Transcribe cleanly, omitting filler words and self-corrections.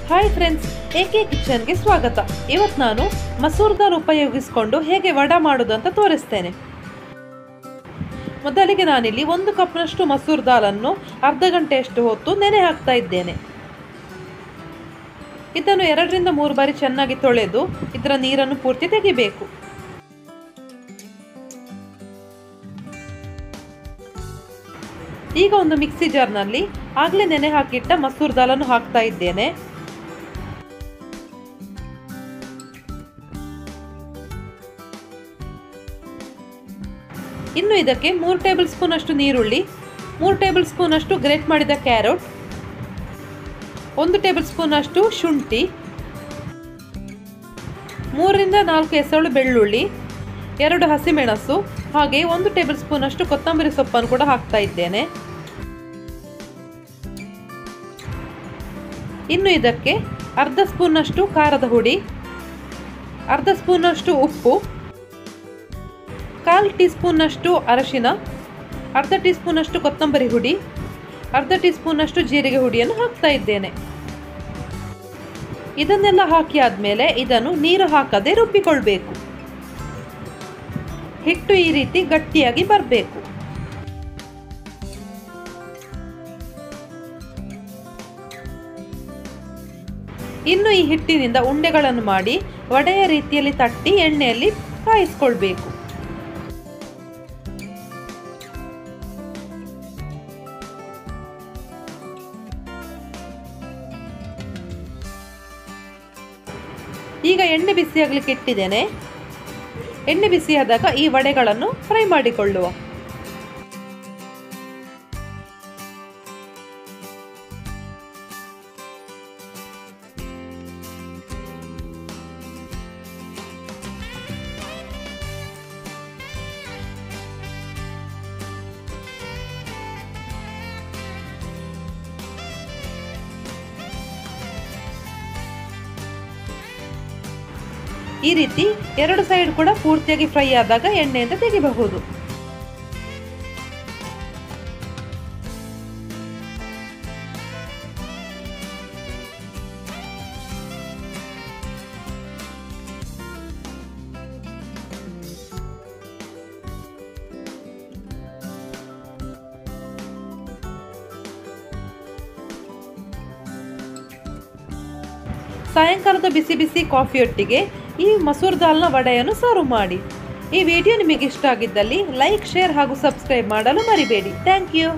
Hi friends, A K ಕಿಚನ್ಗೆ ಸ್ವಾಗತ. ಇವತ್ತು ನಾನು ಮಸೂರ್ ದಾಲ್ ಉಪಯೋಗಿಸಿಕೊಂಡು ಹೇಗೆ ವಡಾ ಮಾಡೋದು ಅಂತ ತೋರಿಸ್ತೇನೆ. ಮೊದಲಿಗೆ ನಾನಿಲ್ಲಿ 1 ಕಪ್ನಷ್ಟು ಮಸೂರ್ ದಾಲನ್ನು ಅರ್ಧ ಗಂಟೆಯಷ್ಟು ಹೊತ್ತು ನೆನೆ ಹಾಕ್ತಾ ಇದ್ದೇನೆ. ಇದನ್ನು 2 ರಿಂದ 3 ಬಾರಿ ಚೆನ್ನಾಗಿ ತೊಳೆದು ಇದರ ನೀರನ್ನು ಪೂರ್ತಿ ತೆಗಿಬೇಕು. ಈಗ ಒಂದು ಮಿಕ್ಸಿ ಜಾರ್ನಲ್ಲಿ ಆಗಲೇ ನೆನೆ ಹಾಕಿಟ್ಟ ಮಸೂರ್ ದಾಲನ್ನು ಹಾಕ್ತಾ ಇದ್ದೇನೆ. ಇನ್ನು ಇದಕ್ಕೆ 3 ಟೇಬಲ್ ಸ್ಪೂನ್ ಅಷ್ಟು ನೀರುಳ್ಳಿ, 3 ಟೇಬಲ್ ಸ್ಪೂನ್ ಅಷ್ಟು ಗ್ರೇಟ್ ಮಾಡಿದ ಕ್ಯಾರೆಟ್, 1 ಟೇಬಲ್ ಸ್ಪೂನ್ ಅಷ್ಟು ಶುಂಠಿ, 3 ರಿಂದ 4 ಎಸಳು ಬೆಳ್ಳುಳ್ಳಿ, 2 ಹಸಿಮೆಣಸು, ಹಾಗೆ 1 ಟೇಬಲ್ ಸ್ಪೂನ್ ಅಷ್ಟು ಕೊತ್ತಂಬರಿ ಸೊಪ್ಪನ್ನು ಕೂಡ ಹಾಕ್ತಾ ಇದ್ದೇನೆ. ಇನ್ನು ಇದಕ್ಕೆ ಅರ್ಧ ಸ್ಪೂನ್ ಅಷ್ಟು ಖಾರದ ಹುಡಿ, ಅರ್ಧ ಸ್ಪೂನ್ ಅಷ್ಟು ಉಪ್ಪು, 1/4 ಟೀ ಸ್ಪೂನ್ ಅಷ್ಟು ಅರಿಶಿನ, ಅರ್ಧ ಟೀ ಸ್ಪೂನ್ ಅಷ್ಟು ಕೊತ್ತಂಬರಿ ಹುಡಿ, ಅರ್ಧ ಟೀ ಸ್ಪೂನ್ ಅಷ್ಟು ಜೀರಿಗೆ ಹುಡಿಯನ್ನು ಹಾಕ್ತಾ ಇದ್ದೇನೆ. ಇದನ್ನೆಲ್ಲ ಹಾಕಿ ಆದ್ಮೇಲೆ ಇದನ್ನು ನೀರು ಹಾಕದೆ ರುಬ್ಬಿಕೊಳ್ಬೇಕು. ಹಿಟ್ಟು ಈ ರೀತಿ ಗಟ್ಟಿಯಾಗಿ ಬರಬೇಕು. ಇನ್ನು ಈ ಹಿಟ್ಟಿನಿಂದ ಉಂಡೆಗಳನ್ನು ಮಾಡಿ ವಡೆಯ ರೀತಿಯಲ್ಲಿ ತಟ್ಟಿ ಎಣ್ಣೆಯಲ್ಲಿ ಕಾಯಿಸಿಕೊಳ್ಬೇಕು. ಈಗ ಎಣ್ಣೆ ಬಿಸಿಯಾಗಲಿಕ್ಕೆ ಇಟ್ಟಿದ್ದೇನೆ. ಎಣ್ಣೆ ಬಿಸಿಯಾದಾಗ ಈ ವಡೆಗಳನ್ನು ಫ್ರೈ ಮಾಡಿಕೊಳ್ಳುವ. ಈ ರೀತಿ 2 ಸೈಡ್ ಕೂಡ ಪೂರ್ತಿಯಾಗಿ ಫ್ರೈ ಆದಾಗ ಎಣ್ಣೆಯಿಂದ ತೆಗಿಬಹುದು. ಸಾಯಂಕಾಲದ ಬಿಸಿ ಬಿಸಿ ಕಾಫಿಯೊಟ್ಟಿಗೆ ಈ ಮಸೂರ್ ದಾಲ್ನ ವಡೆಯನ್ನು ಸರ್ವ್ ಮಾಡಿ. ಈ ವಿಡಿಯೋ ನಿಮಗೆ ಇಷ್ಟ ಆಗಿದ್ದಲ್ಲಿ ಲೈಕ್, ಶೇರ್ ಹಾಗೂ ಸಬ್ಸ್ಕ್ರೈಬ್ ಮಾಡಲು ಮರಿಬೇಡಿ. Thank you.